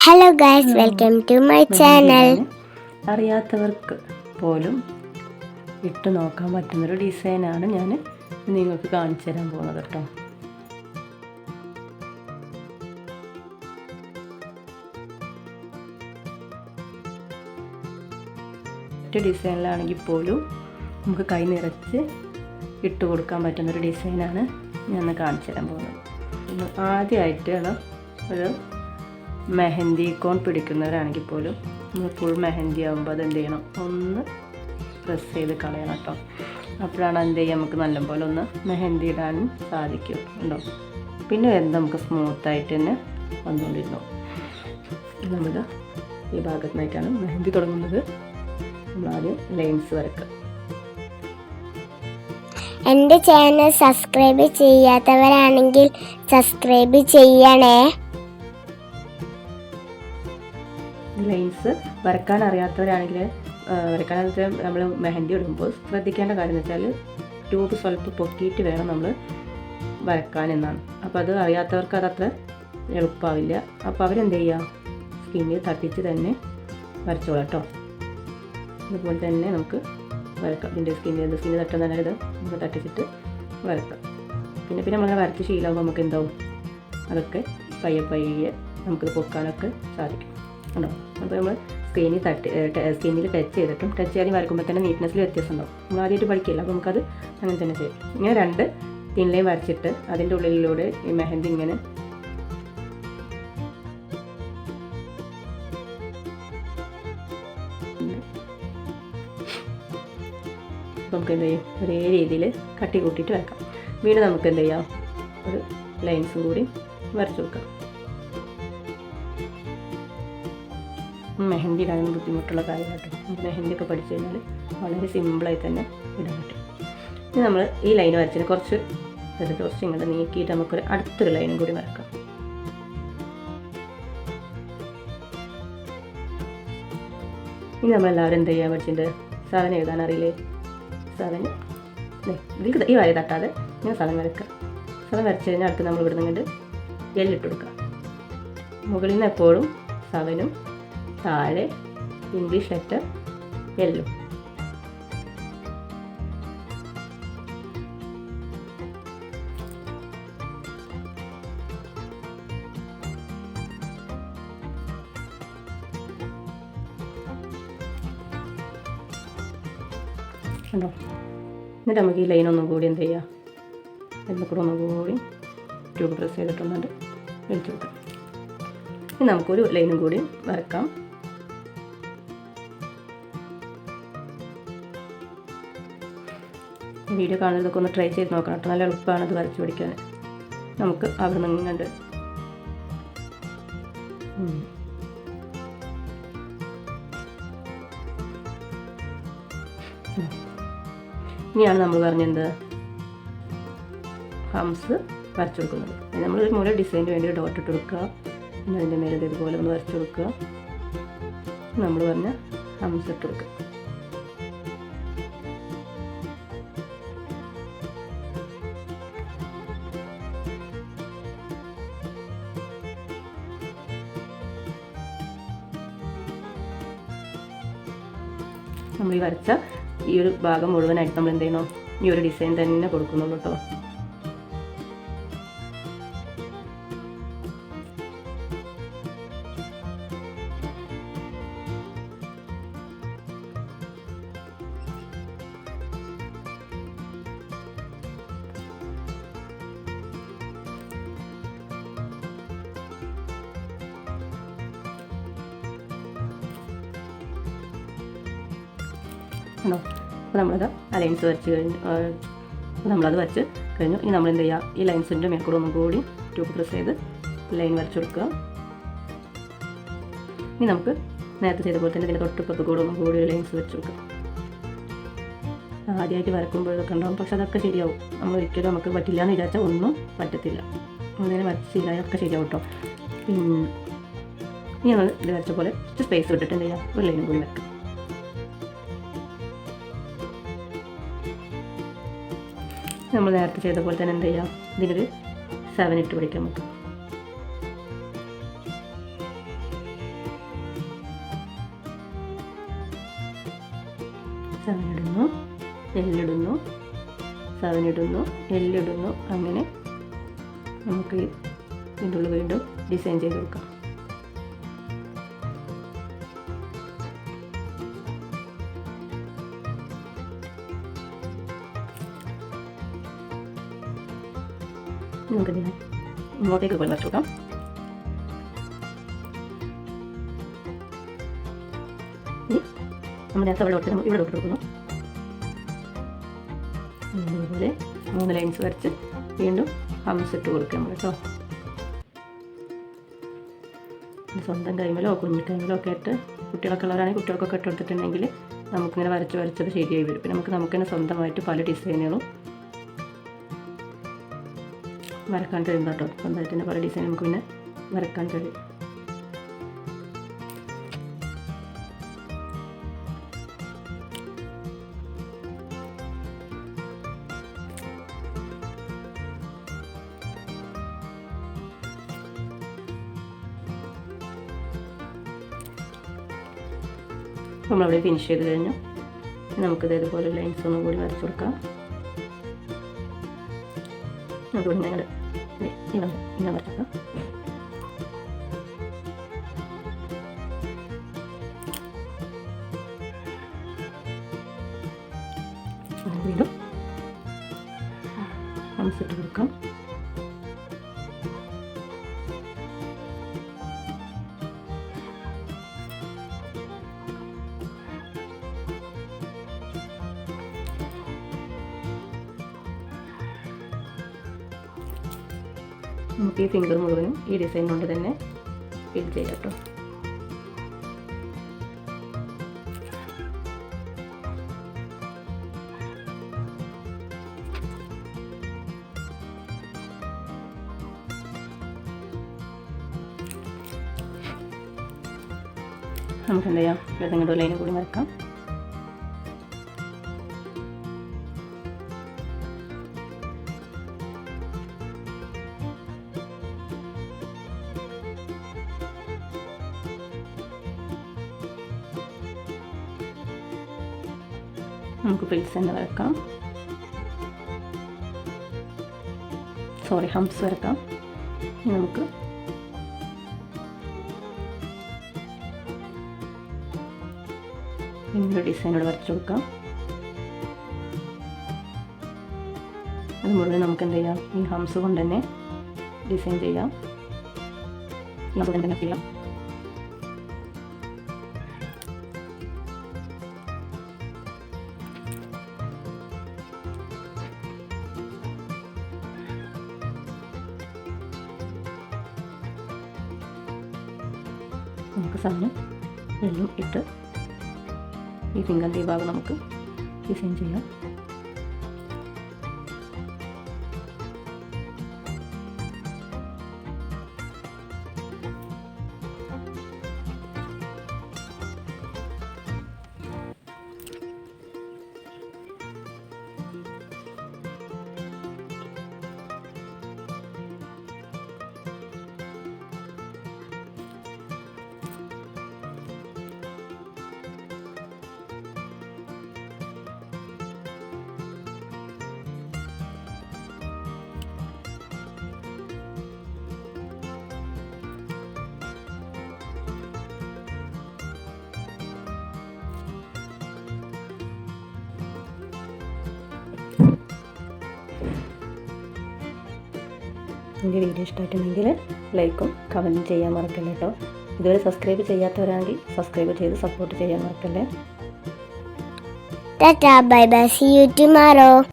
Hello guys, welcome to my channel. അറിയാത്തവർക്ക് പോലും ഇട്ട് നോക്കാൻ പറ്റുന്നൊരു ഡിസൈനാണ് ഞാൻ നിങ്ങൾക്ക് കാണിച്ചു തരാൻ പോകുന്നത് കേട്ടോ. ഒറ്റ ഡിസൈനിലാണെങ്കിൽ പോലും നമുക്ക് കൈ നിറച്ച് ഇട്ട് കൊടുക്കാൻ പറ്റുന്നൊരു ഡിസൈനാണ് ഞാൻ കാണിച്ചു തരാൻ പോകുന്നത്. ആദ്യമായിട്ടാണ് ഒരു മെഹന്തി കോൺ പിടിക്കുന്നവരാണെങ്കിൽ പോലും നമ്മൾ ഫുൾ മെഹന്തി ആകുമ്പോൾ അത് എന്ത് ചെയ്യണം, ഒന്ന് പ്രസ് ചെയ്ത് കളയണം കേട്ടോ. അപ്പോഴാണ് എന്ത് ചെയ്യുക, നമുക്ക് നല്ലപോലെ ഒന്ന് മെഹന്തി ഇടാനും സാധിക്കും ഉണ്ടോ. പിന്നെ വരുന്നത് നമുക്ക് സ്മൂത്തായിട്ട് തന്നെ വന്നുകൊണ്ടിരുന്നു. നമ്മൾ ഈ ഭാഗത്തു നിന്നായിട്ടാണ് മെഹന്തി തുടങ്ങുന്നത്. നമ്മൾ ആദ്യം ലൈൻസ് വരക്കുക. എൻ്റെ ചാനൽ സബ്സ്ക്രൈബ് ചെയ്യാത്തവരാണെങ്കിൽ സബ്സ്ക്രൈബ് ചെയ്യണേ. ലൈൻസ് വരക്കാൻ അറിയാത്തവരാണെങ്കിൽ വരക്കാനകത്ത് നമ്മൾ മെഹന്തി ഇടുമ്പോൾ ശ്രദ്ധിക്കേണ്ട കാര്യം എന്ന് വെച്ചാൽ ട്യൂബ് സ്വല്പം പൊക്കിയിട്ട് വേണം നമ്മൾ വരക്കാൻ എന്നാണ്. അപ്പോൾ അത് അറിയാത്തവർക്ക് അതത്ര എളുപ്പമാവില്ല. അപ്പോൾ അവരെന്ത് ചെയ്യുക, സ്കിന്നിൽ തട്ടിച്ച് തന്നെ വരച്ചോളാം കേട്ടോ. അതുപോലെ തന്നെ നമുക്ക് വരക്കാം. ഇതിൻ്റെ സ്കിന്നിൽ തട്ടുന്ന ഇത് നമുക്ക് തട്ടിച്ചിട്ട് വരക്കാം. പിന്നെ നമ്മൾ വരച്ച് ശീലമാകുമ്പോൾ നമുക്ക് എന്താവും, അതൊക്കെ പയ്യെ നമുക്കിത് പൊക്കാനൊക്കെ സാധിക്കും ഉണ്ടോ. അപ്പോൾ നമ്മൾ സ്കിന്നിൽ ടച്ച് ചെയ്തിട്ടും ടച്ച് ചെയ്യാൻ വരക്കുമ്പോൾ തന്നെ നീറ്റ്നെസ്സിൽ വ്യത്യാസം ഉണ്ടാവും. നമ്മൾ ആദ്യമായിട്ട് പഠിക്കില്ല, അപ്പോൾ നമുക്കത് അങ്ങനെ തന്നെ ചെയ്യും. ഇങ്ങനെ രണ്ട് തിൻലൈൻ വരച്ചിട്ട് അതിൻ്റെ ഉള്ളിലൂടെ ഈ മെഹന്തി ഇങ്ങനെ നമുക്ക് എന്ത് ചെയ്യും, ഒരേ രീതിയിൽ കട്ടി കൂട്ടിയിട്ട് വരക്കാം. വീണ്ടും നമുക്ക് എന്ത് ചെയ്യാം, ഒരു ലൈൻസും കൂടി വരച്ചു കൊടുക്കാം. മെഹന്തി ഇടാൻ ബുദ്ധിമുട്ടുള്ള കാര്യമായിട്ട് മെഹന്തി ഒക്കെ പഠിച്ചു കഴിഞ്ഞാൽ വളരെ സിമ്പിളായി തന്നെ ഇടാൻ പറ്റും. ഇനി നമ്മൾ ഈ ലൈൻ വരച്ചതിന് കുറച്ച് ഇങ്ങോട്ട് നീക്കിയിട്ട് നമുക്കൊരു അടുത്തൊരു ലൈനും കൂടി വരക്കാം. ഇനി നമ്മളെല്ലാവരും എന്ത് ചെയ്യാൻ പഠിച്ചിട്ടുണ്ട്, 7 എഴുതാൻ അറിയില്ലേ. 7 ഇതിൽ ഈ വര തട്ടാതെ ഇങ്ങനെ 7 വരക്കുക. 7 വരച്ച് കഴിഞ്ഞാൽ അടുത്ത് നമ്മൾ ഇവിടെ നിന്നിട്ട് എല്ലിട്ട് കൊടുക്കുക. മുകളിൽ നിന്ന് എപ്പോഴും 7ഉം താഴെ ഇംഗ്ലീഷ് ലെറ്റർ എല്ലും. ഉണ്ടോ. എന്നിട്ട് നമുക്ക് ഈ ലൈൻ ഒന്നും കൂടി എന്ത് ചെയ്യുക, എല്ലാം കൂടെ ഒന്നും കൂടി ട്യൂബ് പ്രസ് ചെയ്തിട്ടൊന്നുണ്ട് വലിച്ചു കൊടുക്കാം. ഇനി നമുക്കൊരു ലൈനും കൂടി വരക്കാം. വീഡിയോ കാണുന്നതൊക്കെ ഒന്ന് ട്രൈ ചെയ്ത് നോക്കണം കേട്ടോ. നല്ല എളുപ്പമാണ് അത് വരച്ച് പഠിക്കാൻ. നമുക്ക് അവിടെ നിന്നുണ്ട് ഇനിയാണ് നമ്മൾ പറഞ്ഞത് ഹംസ് വരച്ചു കൊടുക്കുന്നത്. നമ്മളൊരു മൂല ഡിസൈനിന് വേണ്ടി ഡോട്ട് ഇട്ട് കൊടുക്കുക. പിന്നെ അതിൻ്റെ മേലെ ഇതുപോലെ ഒന്ന് വരച്ചു കൊടുക്കുക. നമ്മൾ പറഞ്ഞ ഹംസ് ഇട്ട് കൊടുക്കുക. നമ്മൾ ഈ വരച്ച ഈ ഒരു ഭാഗം മുഴുവനായിട്ട് നമ്മൾ എന്ത് ചെയ്യണം, ഈ ഒരു ഡിസൈൻ തന്നെ കൊടുക്കുന്നുള്ളൂ കേട്ടോ. ആണോ. അപ്പോൾ നമ്മളത് ആ ലൈൻസ് വരച്ച് കഴിഞ്ഞു. നമ്മളത് വരച്ച് കഴിഞ്ഞു. ഇനി നമ്മൾ എന്ത് ചെയ്യുക, ഈ ലൈൻസിൻ്റെ മേൽക്കൂടെ ഒന്നും കൂടി ട്യൂബ് പ്രസ് ചെയ്ത് ലൈൻ വരച്ച് കൊടുക്കുക. ഇനി നമുക്ക് നേരത്തെ ചെയ്ത പോലെ തന്നെ ഇതിൻ്റെ തൊട്ടിപ്പുറത്ത് കൂടെ ഒന്നും കൂടി ലൈൻസ് വെച്ച് കൊടുക്കുക. ആദ്യമായിട്ട് വരക്കുമ്പോഴൊക്കെ ഉണ്ടാവും, പക്ഷെ അതൊക്കെ ശരിയാവും. നമ്മൾ ഒരിക്കലും നമുക്ക് പറ്റില്ല എന്ന് വിചാരിച്ചാൽ ഒന്നും പറ്റത്തില്ല. അങ്ങനെ വരച്ച് ശരിയായൊക്കെ ശരിയാവും കേട്ടോ. പിന്നെ ഇനി നമ്മൾ ഇത് വരച്ച പോലെ സ്പേസ് വിട്ടിട്ട് എന്ത് ചെയ്യുക, ഒരു ലൈനും കൂടി വെക്കുക. നമ്മൾ നേരത്തെ ചെയ്ത പോലെ തന്നെ എന്ത് ചെയ്യാം, ഇതിനൊരു 7 ഇട്ട് പിടിക്കാം നമുക്ക്. 7 ഇടുന്നു, എല്ലിടുന്നു, 7 ഇടുന്നു, എല്ലിടുന്നു. അങ്ങനെ നമുക്ക് ഇതിനുള്ള വീണ്ടും ഡിസൈൻ ചെയ്ത് കൊടുക്കാം. നമുക്കിതിനെ ഇങ്ങോട്ടേക്ക് പോയി വരച്ചു കൊടുക്കാം. നമ്മൾ നേരത്തെ ഇവിടെ തൊട്ട് കൊടുക്കുന്നു. അതുപോലെ 3 ലൈൻസ് വരച്ച് വീണ്ടും ഹംസ് ഇട്ട് കൊടുക്കുക നമ്മൾ കേട്ടോ. സ്വന്തം കൈമലോ കുഞ്ഞി കൈമലോ ഒക്കെ ഇട്ട് കുട്ടികളൊക്കെ ഉള്ളവരാണെങ്കിൽ കുട്ടികൾക്കൊക്കെ ഇട്ട് കൊടുത്തിട്ടുണ്ടെങ്കിൽ നമുക്കിങ്ങനെ വരച്ചത് ശരിയായി വരും. പിന്നെ നമുക്ക് തന്നെ സ്വന്തമായിട്ട് പല ഡിസൈനുകളും വരക്കാൻ കഴിയും കേട്ടോ. സ്വന്തമായിട്ട് തന്നെ പല ഡിസൈൻ നമുക്ക് പിന്നെ വരക്കാൻ കഴിയും. നമ്മളവിടെ ഫിനിഷ് ചെയ്ത് കഴിഞ്ഞു. നമുക്കിത് ഇതുപോലെ ലൈൻസ് ഒന്നും കൂടി വരച്ചു കൊടുക്കാം. അതുകൊണ്ട് ഞങ്ങൾ ഇങ്ങനെ വരച്ചേക്കാം. വീണ്ടും ഹംസ് ഇട്ട് കൊടുക്കാം. നമുക്ക് ഈ ഫിംഗർ മുഴുവനും ഈ ഡിസൈൻ കൊണ്ട് തന്നെ ഫിൽ ചെയ്യാം കേട്ടോ. നമുക്ക് എന്ത് ചെയ്യാം, ഏതെങ്കിലും ലൈനും കൂടി വരക്കാം. നമുക്ക് പ്ലീറ്റ്സ് തന്നെ വരക്കാം. ഹംസ് വരക്കാം. ഇനി നമുക്ക് ഇങ്ങനൊരു ഡിസൈനോട് വരച്ചു കൊടുക്കാം. അത് മുഴുവൻ നമുക്ക് എന്ത് ചെയ്യാം, ഈ ഹംസ് കൊണ്ട് തന്നെ ഡിസൈൻ ചെയ്യാം. നമുക്ക് തന്നെ ചെയ്യാം. നമുക്ക് സാധനം എല്ലാം ഇട്ട് ഈ ഫിംഗറിൻ്റെ ഈ ഭാഗം നമുക്ക് ഡിസൈൻ ചെയ്യാം. എൻ്റെ വീഡിയോ ഇഷ്ടമായിട്ടുണ്ടെങ്കിൽ ലൈക്കും കമൻറ്റും ചെയ്യാൻ മറക്കല്ലേ കേട്ടോ. ഇതുവരെ സബ്സ്ക്രൈബ് ചെയ്യാത്തവരാണെങ്കിൽ സബ്സ്ക്രൈബ് ചെയ്ത് സപ്പോർട്ട് ചെയ്യാൻ മറക്കല്ലേ. Tata, bye bye. See you tomorrow.